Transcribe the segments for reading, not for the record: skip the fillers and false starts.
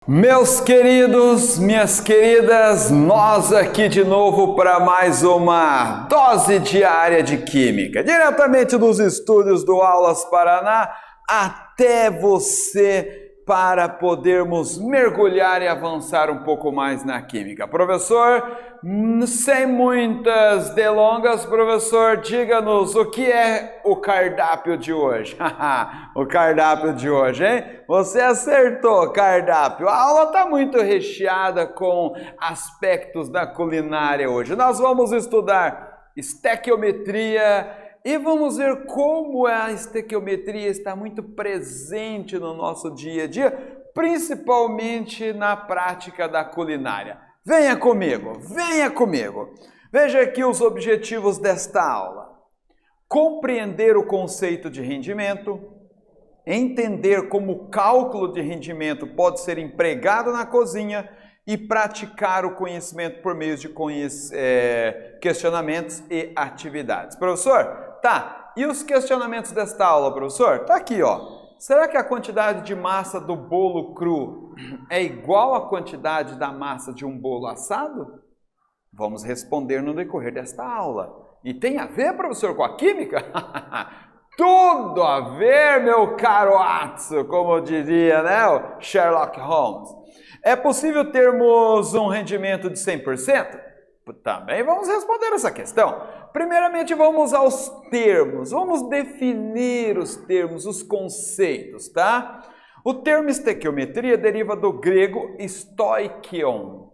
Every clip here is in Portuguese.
Meus queridos, minhas queridas, nós aqui de novo para mais uma dose diária de Química, diretamente dos estúdios do Aulas Paraná, até você para podermos mergulhar e avançar um pouco mais na Química. Professor, sem muitas delongas, professor, diga-nos o que é o cardápio de hoje. O cardápio de hoje, hein? Você acertou, cardápio. A aula está muito recheada com aspectos da culinária hoje. Nós vamos estudar estequiometria e vamos ver como a estequiometria está muito presente no nosso dia a dia, principalmente na prática da culinária. Venha comigo, venha comigo. Veja aqui os objetivos desta aula. Compreender o conceito de rendimento, entender como o cálculo de rendimento pode ser empregado na cozinha e praticar o conhecimento por meio de questionamentos e atividades. Professor, tá, e os questionamentos desta aula, professor? Tá aqui, ó. Será que a quantidade de massa do bolo cru é igual à quantidade da massa de um bolo assado? Vamos responder no decorrer desta aula. E tem a ver, professor, com a química? Tudo a ver, meu caro Watson, como diria, né, o Sherlock Holmes. É possível termos um rendimento de 100%? Também vamos responder essa questão. Primeiramente, vamos aos termos. Vamos definir os termos, os conceitos, tá? O termo estequiometria deriva do grego stoichion,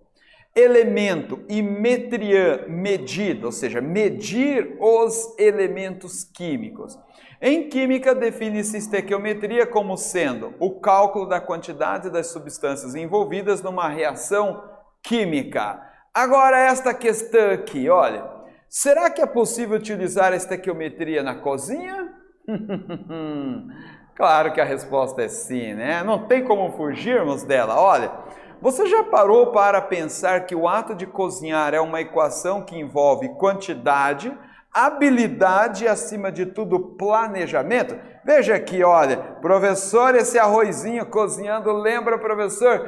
elemento, e metrian, medida, ou seja, medir os elementos químicos. Em química, define-se estequiometria como sendo o cálculo da quantidade das substâncias envolvidas numa reação química. Agora, esta questão aqui, olha, será que é possível utilizar a estequiometria na cozinha? Claro que a resposta é sim, né? Não tem como fugirmos dela. Olha, você já parou para pensar que o ato de cozinhar é uma equação que envolve quantidade, habilidade e, acima de tudo, planejamento? Veja aqui, olha, professor, esse arrozinho cozinhando, lembra, professor?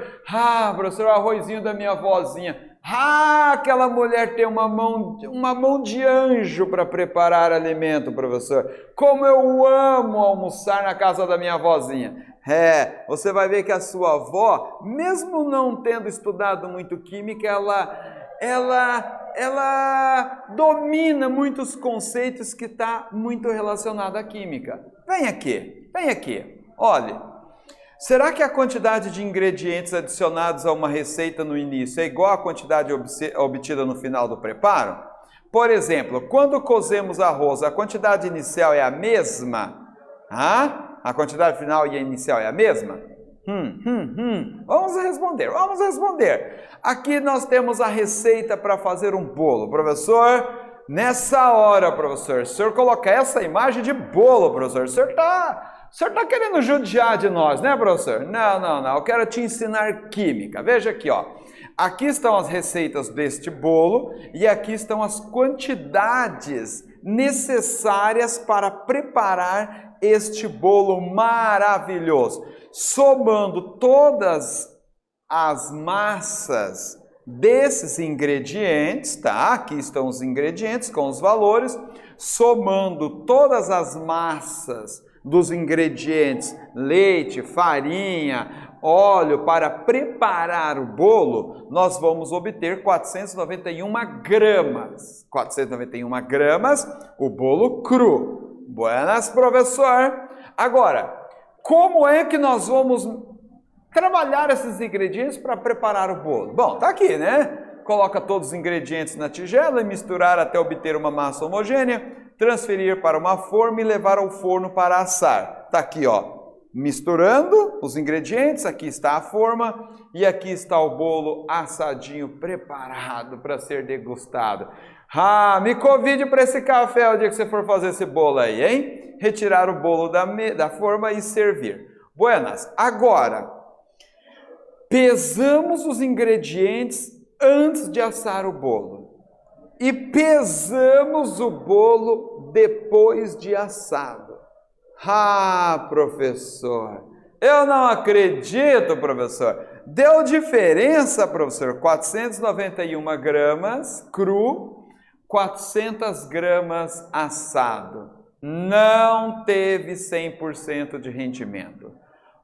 Professor, o arrozinho da minha avózinha. Aquela mulher tem uma mão de anjo para preparar alimento, professor. Como eu amo almoçar na casa da minha avózinha. Você vai ver que a sua avó, mesmo não tendo estudado muito química, ela domina muitos conceitos que está muito relacionado à química. Vem aqui, olhe. Será que a quantidade de ingredientes adicionados a uma receita no início é igual à quantidade obtida no final do preparo? Por exemplo, quando cozemos arroz, a quantidade inicial é a mesma? A quantidade final e a inicial é a mesma? Vamos responder. Aqui nós temos a receita para fazer um bolo. Professor, nessa hora, professor, o senhor coloca essa imagem de bolo, professor. O senhor está querendo judiar de nós, né, professor? Não. Eu quero te ensinar química. Veja aqui, ó. Aqui estão as receitas deste bolo e aqui estão as quantidades necessárias para preparar este bolo maravilhoso. Somando todas as massas desses ingredientes, tá? Aqui estão os ingredientes com os valores. Somando todas as massas dos ingredientes, leite, farinha, óleo, para preparar o bolo, nós vamos obter 491 gramas. 491 gramas, o bolo cru. Buenas, professor. Agora, como é que nós vamos trabalhar esses ingredientes para preparar o bolo? Bom, tá aqui, né? Coloca todos os ingredientes na tigela e misturar até obter uma massa homogênea, transferir para uma forma e levar ao forno para assar. Tá aqui, ó. Misturando os ingredientes, aqui está a forma e aqui está o bolo assadinho preparado para ser degustado. Me convide para esse café o dia que você for fazer esse bolo aí, hein? Retirar o bolo da forma e servir. Buenas, agora, pesamos os ingredientes antes de assar o bolo e pesamos o bolo depois de assado. Professor, eu não acredito, professor. Deu diferença, professor, 491 gramas cru, 400 gramas assado. Não teve 100% de rendimento.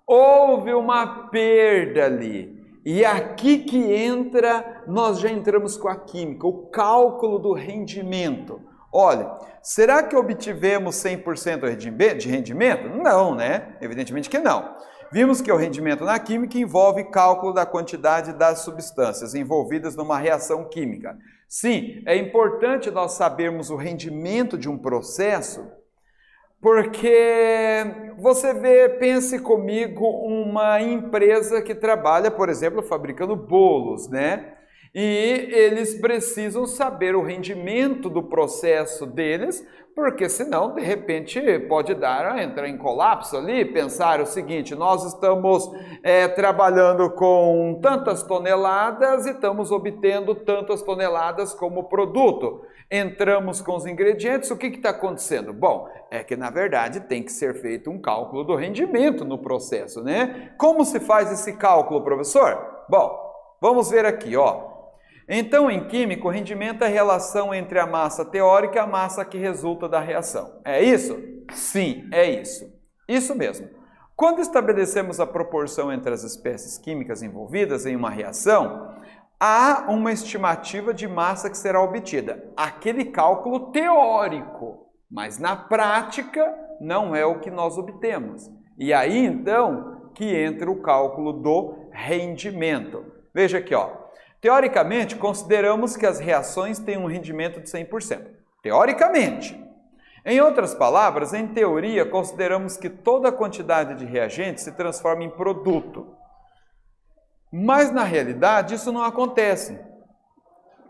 Houve uma perda ali. E aqui que entra, nós já entramos com a química, o cálculo do rendimento. Olha, será que obtivemos 100% de rendimento? Não, né? Evidentemente que não. Vimos que o rendimento na química envolve cálculo da quantidade das substâncias envolvidas numa reação química. Sim, é importante nós sabermos o rendimento de um processo, porque você vê, pense comigo, uma empresa que trabalha, por exemplo, fabricando bolos, né? E eles precisam saber o rendimento do processo deles, porque senão, de repente, pode entrar em colapso ali, pensar o seguinte, nós estamos trabalhando com tantas toneladas e estamos obtendo tantas toneladas como produto. Entramos com os ingredientes, o que está acontecendo? Bom, é que na verdade tem que ser feito um cálculo do rendimento no processo, né? Como se faz esse cálculo, professor? Bom, vamos ver aqui, ó. Então, em química, o rendimento é a relação entre a massa teórica e a massa que resulta da reação. É isso? Sim, é isso. Isso mesmo. Quando estabelecemos a proporção entre as espécies químicas envolvidas em uma reação, há uma estimativa de massa que será obtida. Aquele cálculo teórico, mas na prática não é o que nós obtemos. E aí, então, que entra o cálculo do rendimento. Veja aqui, ó. Teoricamente, consideramos que as reações têm um rendimento de 100%. Teoricamente. Em outras palavras, em teoria, consideramos que toda a quantidade de reagente se transforma em produto. Mas, na realidade, isso não acontece.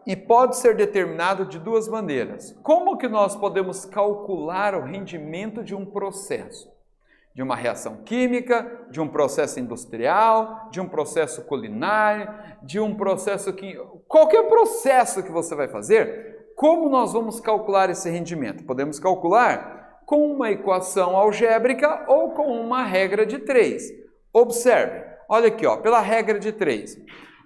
E pode ser determinado de duas maneiras. Como que nós podemos calcular o rendimento de um processo? De uma reação química, de um processo industrial, de um processo culinário, de um processo qualquer processo que você vai fazer, como nós vamos calcular esse rendimento? Podemos calcular com uma equação algébrica ou com uma regra de 3. Observe, olha aqui, ó, pela regra de 3.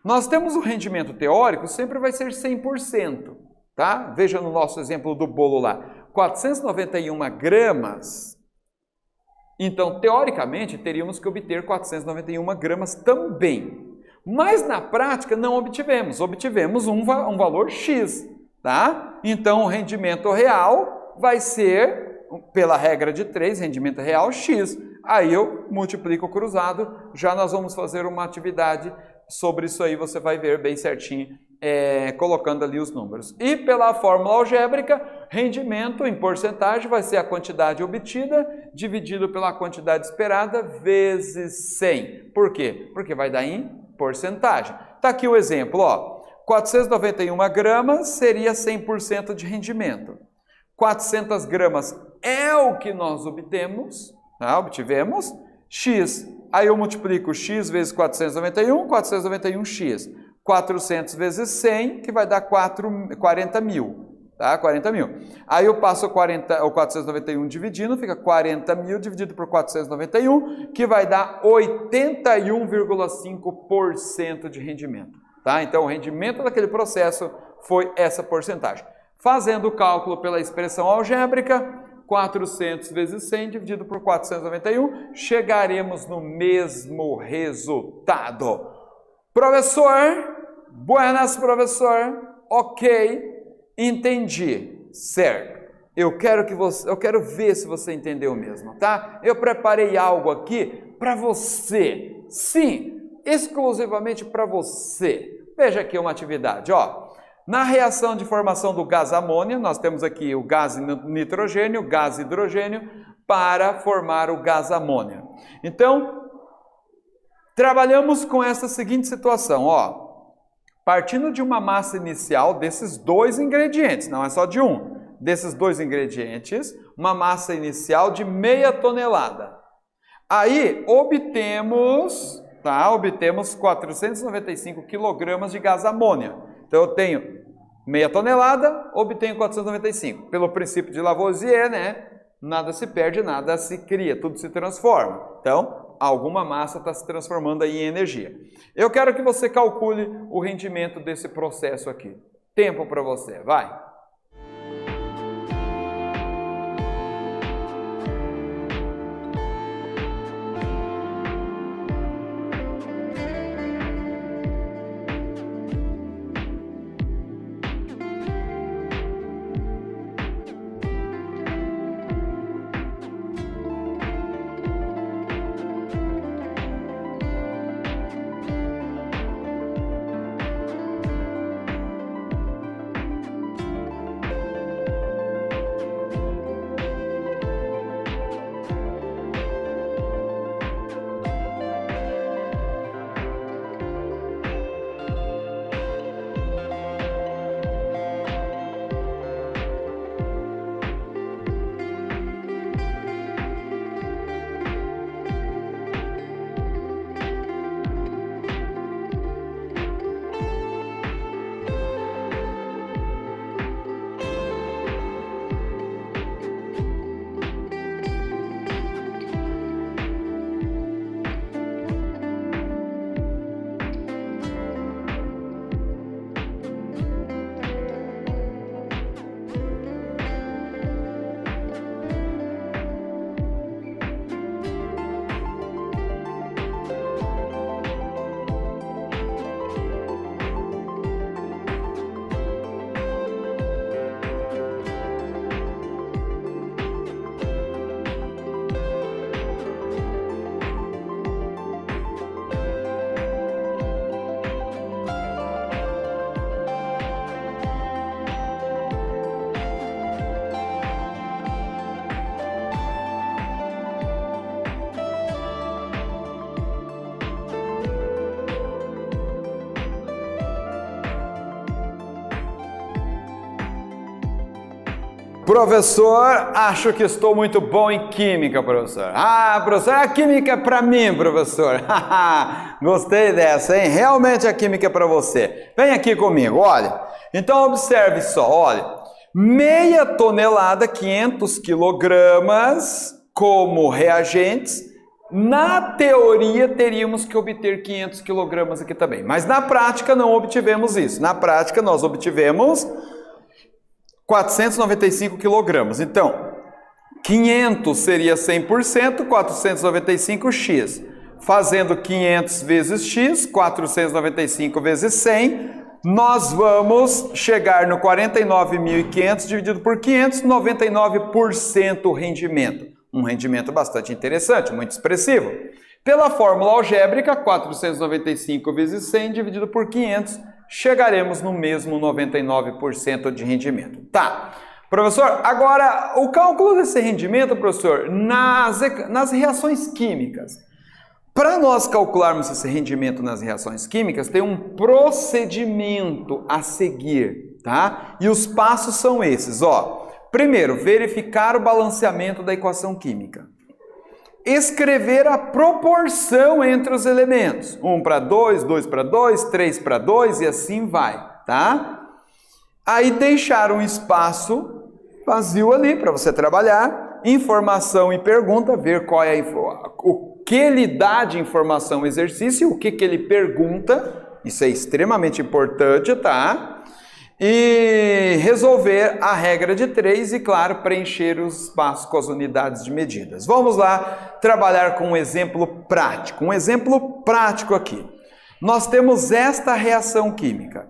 Nós temos o rendimento teórico, sempre vai ser 100%, tá? Veja no nosso exemplo do bolo lá, 491 gramas. Então, teoricamente, teríamos que obter 491 gramas também. Mas, na prática, não obtivemos. Obtivemos um valor X, tá? Então, o rendimento real vai ser, pela regra de 3, rendimento real X. Aí eu multiplico o cruzado, já nós vamos fazer uma atividade sobre isso aí, você vai ver bem certinho, colocando ali os números. E pela fórmula algébrica, rendimento em porcentagem vai ser a quantidade obtida dividido pela quantidade esperada vezes 100. Por quê? Porque vai dar em porcentagem. Está aqui o exemplo, ó. 491 gramas seria 100% de rendimento. 400 gramas é o que nós obtemos, tá? Obtivemos, X. Aí eu multiplico X vezes 491, 491X. 400 vezes 100, que vai dar 40 mil, tá? 40 mil. Aí eu passo o 491 dividindo, fica 40 mil dividido por 491, que vai dar 81,5% de rendimento, tá? Então, o rendimento daquele processo foi essa porcentagem. Fazendo o cálculo pela expressão algébrica, 400 vezes 100 dividido por 491, chegaremos no mesmo resultado. Professor, buenas, professor, ok, entendi, certo. Eu quero ver se você entendeu mesmo, tá? Eu preparei algo aqui para você, sim, exclusivamente para você. Veja aqui uma atividade, ó. Na reação de formação do gás amônia, nós temos aqui o gás nitrogênio, o gás hidrogênio, para formar o gás amônia. Então, trabalhamos com essa seguinte situação, ó. Partindo de uma massa inicial desses dois ingredientes, não é só de um, desses dois ingredientes, uma massa inicial de meia tonelada. Aí, obtemos 495 kg de gás amônia. Então, eu tenho meia tonelada, obtenho 495. Pelo princípio de Lavoisier, né? Nada se perde, nada se cria, tudo se transforma. Então, alguma massa está se transformando aí em energia. Eu quero que você calcule o rendimento desse processo aqui. Tempo para você, vai! Professor, acho que estou muito bom em química, professor. Ah, professor, a química é para mim, professor. Gostei dessa, hein? Realmente a química é para você. Vem aqui comigo, olha. Então observe só, olha. Meia tonelada, 500 quilogramas como reagentes. Na teoria teríamos que obter 500 quilogramas aqui também. Mas na prática não obtivemos isso. Na prática nós obtivemos 495 quilogramas. Então, 500 seria 100%, 495x. Fazendo 500 vezes x, 495 vezes 100, nós vamos chegar no 49.500 dividido por 500, 99% rendimento. Um rendimento bastante interessante, muito expressivo. Pela fórmula algébrica, 495 vezes 100 dividido por 500, chegaremos no mesmo 99% de rendimento. Tá, professor, agora o cálculo desse rendimento, professor, nas reações químicas. Para nós calcularmos esse rendimento nas reações químicas, tem um procedimento a seguir, tá? E os passos são esses, ó. Primeiro, verificar o balanceamento da equação química. Escrever a proporção entre os elementos. 1 para 2, 2 para 2, 3 para 2 e assim vai, tá? Aí deixar um espaço vazio ali para você trabalhar. Informação e pergunta, ver qual é o que ele dá de informação exercício, o que ele pergunta. Isso é extremamente importante, tá? E resolver a regra de 3 e, claro, preencher os espaços com as unidades de medidas. Vamos lá trabalhar com um exemplo prático. Um exemplo prático aqui. Nós temos esta reação química.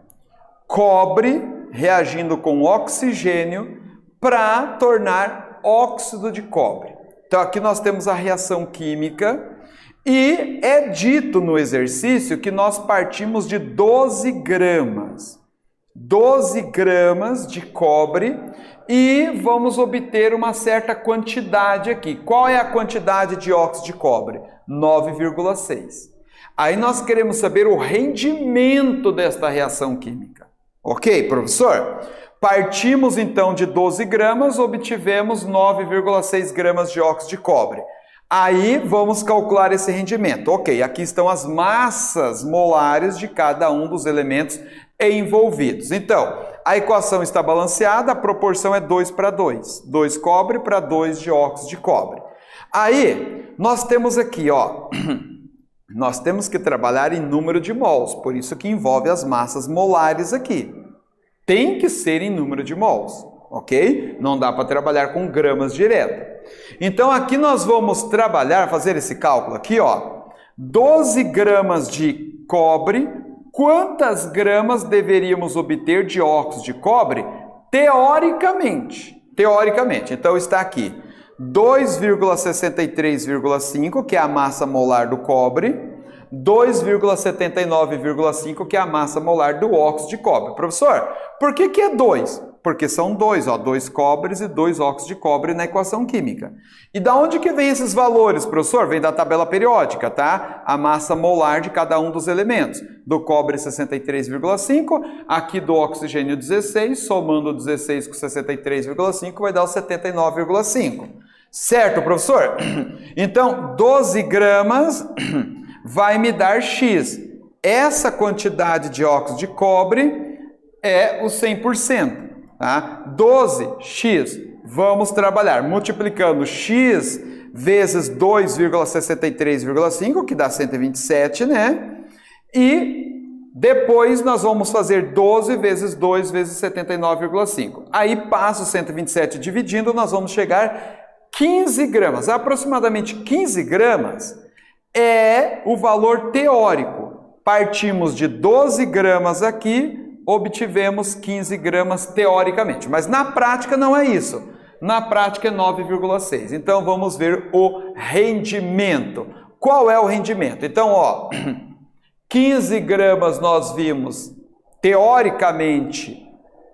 Cobre reagindo com oxigênio para tornar óxido de cobre. Então aqui nós temos a reação química e é dito no exercício que nós partimos de 12 gramas. 12 gramas de cobre e vamos obter uma certa quantidade aqui. Qual é a quantidade de óxido de cobre? 9,6. Aí nós queremos saber o rendimento desta reação química. Ok, professor? Partimos então de 12 gramas, obtivemos 9,6 gramas de óxido de cobre. Aí vamos calcular esse rendimento. Ok, aqui estão as massas molares de cada um dos elementos envolvidos. Então, a equação está balanceada, a proporção é 2 para 2. 2 cobre para 2 de óxido de cobre. Aí, nós temos aqui, ó, nós temos que trabalhar em número de mols, por isso que envolve as massas molares aqui. Tem que ser em número de mols, ok? Não dá para trabalhar com gramas direto. Então, aqui nós vamos trabalhar, fazer esse cálculo aqui, ó, 12 gramas de cobre, quantas gramas deveríamos obter de óxido de cobre? Teoricamente. Então, está aqui 2,63,5, que é a massa molar do cobre, 2,79,5, que é a massa molar do óxido de cobre. Professor, por que é 2? Porque são 2, ó, 2 cobres e 2 óxidos de cobre na equação química. E da onde que vem esses valores, professor? Vem da tabela periódica, tá? A massa molar de cada um dos elementos. Do cobre 63,5, aqui do oxigênio 16, somando 16 com 63,5 vai dar o 79,5. Certo, professor? Então, 12 gramas vai me dar X. Essa quantidade de óxido de cobre é o 100%. Tá? 12x, vamos trabalhar multiplicando x vezes 2,63,5, que dá 127, né? E depois nós vamos fazer 12 vezes 2 vezes 79,5. Aí passa o 127 dividindo, nós vamos chegar 15 gramas. Aproximadamente 15 gramas é o valor teórico. Partimos de 12 gramas aqui, obtivemos 15 gramas teoricamente, mas na prática não é isso. Na prática é 9,6. Então vamos ver o rendimento. Qual é o rendimento? Então, ó, 15 gramas nós vimos teoricamente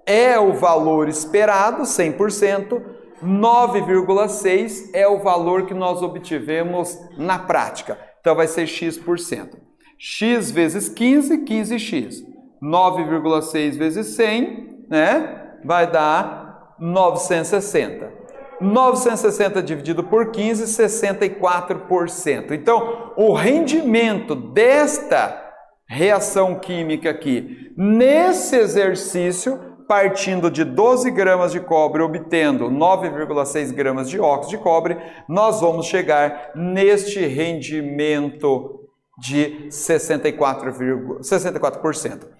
é o valor esperado, 100%. 9,6 é o valor que nós obtivemos na prática. Então vai ser x%. X vezes 15, 15x. 9,6 vezes 100, né? Vai dar 960. 960 dividido por 15, 64%. Então, o rendimento desta reação química aqui, nesse exercício, partindo de 12 gramas de cobre, obtendo 9,6 gramas de óxido de cobre, nós vamos chegar neste rendimento de 64%.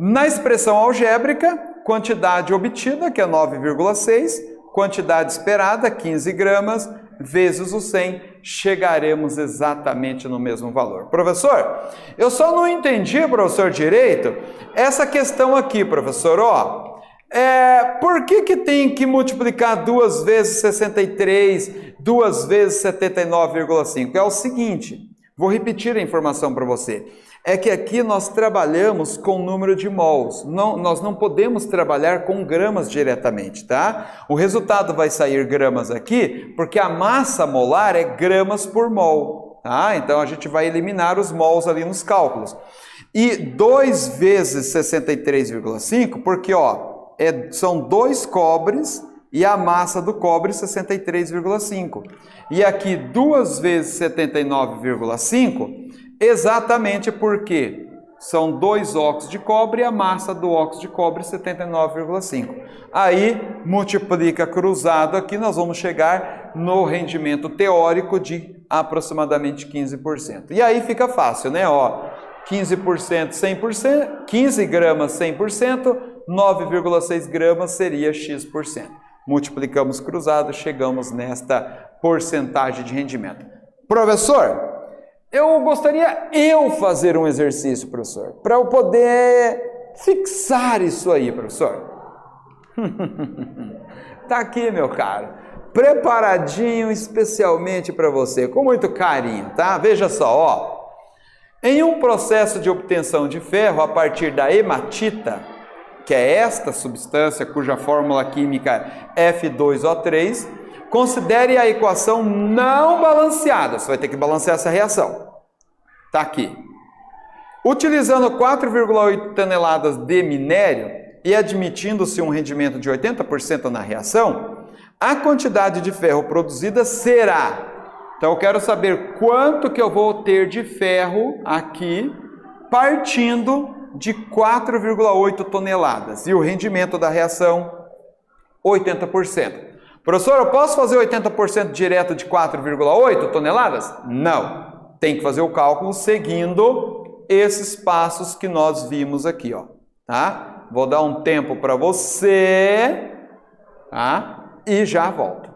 Na expressão algébrica, quantidade obtida, que é 9,6, quantidade esperada, 15 gramas, vezes o 100, chegaremos exatamente no mesmo valor. Professor, eu só não entendi, professor, direito, essa questão aqui, professor, ó. Por que tem que multiplicar 2 vezes 63, 2 vezes 79,5? É o seguinte, vou repetir a informação para você. É que aqui nós trabalhamos com número de mols. Nós não podemos trabalhar com gramas diretamente, tá? O resultado vai sair gramas aqui, porque a massa molar é gramas por mol, tá? Então a gente vai eliminar os mols ali nos cálculos. E 2 vezes 63,5, porque ó, são 2 cobres e a massa do cobre 63,5. E aqui 2 vezes 79,5, exatamente porque são 2 óxidos de cobre e a massa do óxido de cobre 79,5. Aí multiplica cruzado aqui, nós vamos chegar no rendimento teórico de aproximadamente 15%. E aí fica fácil, né? Ó, 15% 100%, 15 gramas 100%, 9,6 gramas seria x%. Multiplicamos cruzado, chegamos nesta porcentagem de rendimento. Professor, eu gostaria fazer um exercício, professor, para eu poder fixar isso aí, professor. Tá aqui, meu caro, preparadinho especialmente para você, com muito carinho, tá? Veja só, ó. Em um processo de obtenção de ferro a partir da hematita, que é esta substância cuja fórmula química é F2O3, considere a equação não balanceada. Você vai ter que balancear essa reação. Está aqui. Utilizando 4,8 toneladas de minério e admitindo-se um rendimento de 80% na reação, a quantidade de ferro produzida será... Então eu quero saber quanto que eu vou ter de ferro aqui, partindo de 4,8 toneladas. E o rendimento da reação, 80%. Professor, eu posso fazer 80% direto de 4,8 toneladas? Não. Tem que fazer o cálculo seguindo esses passos que nós vimos aqui, ó. Tá? Vou dar um tempo para você, tá? E já volto.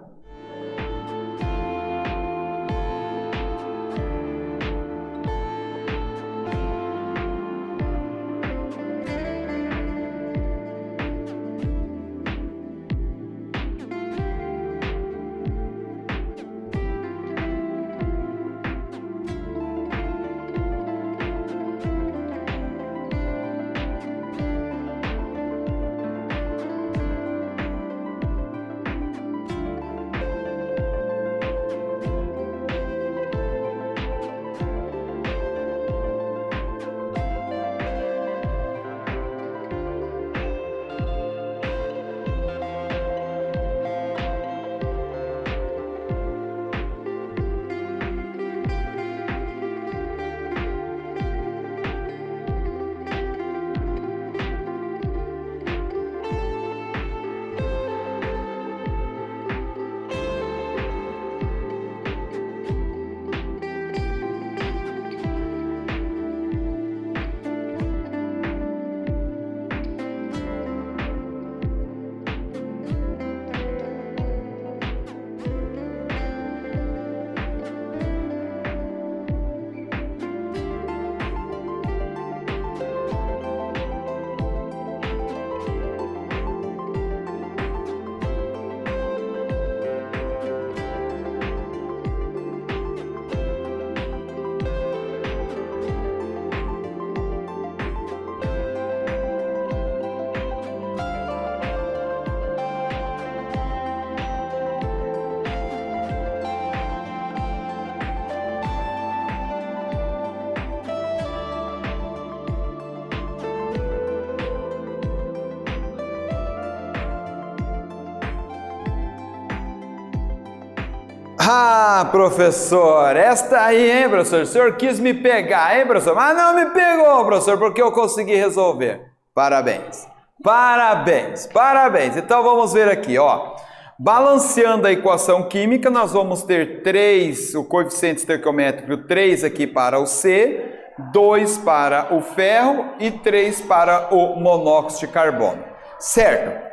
Ah, professor, esta aí, hein, professor? O senhor quis me pegar, hein, professor? Mas não me pegou, professor, porque eu consegui resolver. Parabéns, parabéns, parabéns. Então vamos ver aqui, ó. Balanceando a equação química, nós vamos ter 3, o coeficiente estequiométrico 3 aqui para o C, 2 para o ferro e 3 para o monóxido de carbono. Certo?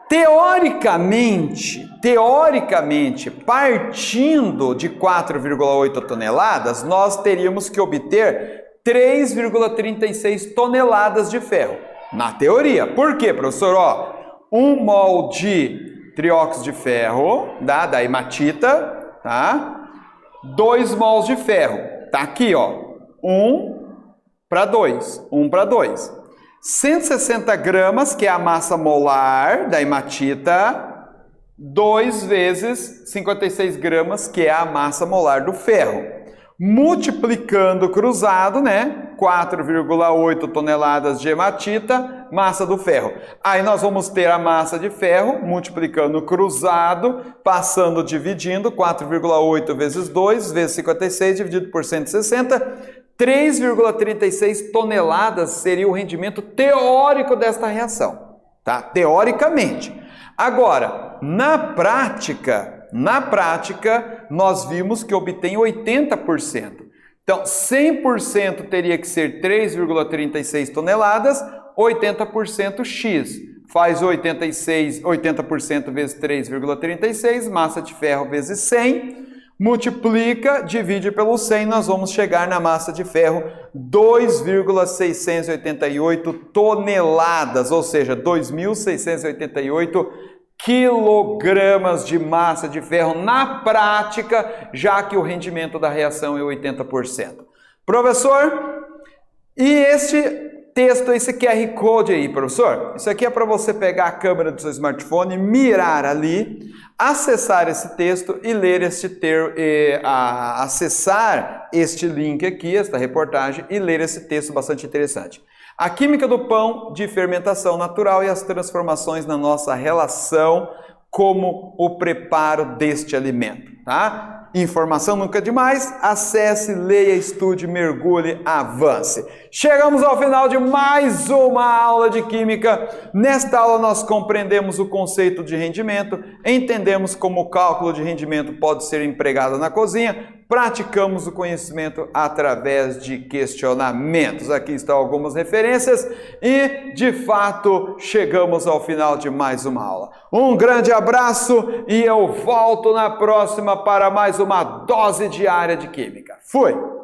Teoricamente, partindo de 4,8 toneladas, nós teríamos que obter 3,36 toneladas de ferro. Na teoria. Por quê, professor? Ó, 1 mol de trióxido de ferro, da hematita, tá? 2 mols de ferro. Tá aqui, ó. 1 para 2. 1 para 2. 160 gramas, que é a massa molar da hematita, 2 vezes 56 gramas, que é a massa molar do ferro. Multiplicando cruzado, né? 4,8 toneladas de hematita, massa do ferro. Aí nós vamos ter a massa de ferro, multiplicando cruzado, passando, dividindo, 4,8 vezes 2, vezes 56, dividido por 160, 3,36 toneladas seria o rendimento teórico desta reação, tá? Teoricamente. Agora, na prática, nós vimos que obtém 80%. Então, 100% teria que ser 3,36 toneladas, 80% X. Faz 80% vezes 3,36, massa de ferro vezes 100. Multiplica, divide pelo 100, nós vamos chegar na massa de ferro 2,688 toneladas, ou seja, 2.688 quilogramas de massa de ferro na prática, já que o rendimento da reação é 80%. Professor, e este texto, esse QR Code aí, professor? Isso aqui é para você pegar a câmera do seu smartphone, mirar ali, acessar esse texto e ler acessar este link aqui, esta reportagem, e ler esse texto bastante interessante. A química do pão de fermentação natural e as transformações na nossa relação como o preparo deste alimento, tá? Informação nunca é demais, acesse, leia, estude, mergulhe, avance. Chegamos ao final de mais uma aula de Química. Nesta aula nós compreendemos o conceito de rendimento, entendemos como o cálculo de rendimento pode ser empregado na cozinha, praticamos o conhecimento através de questionamentos. Aqui estão algumas referências e, de fato, chegamos ao final de mais uma aula. Um grande abraço e eu volto na próxima para mais uma dose diária de Química. Fui!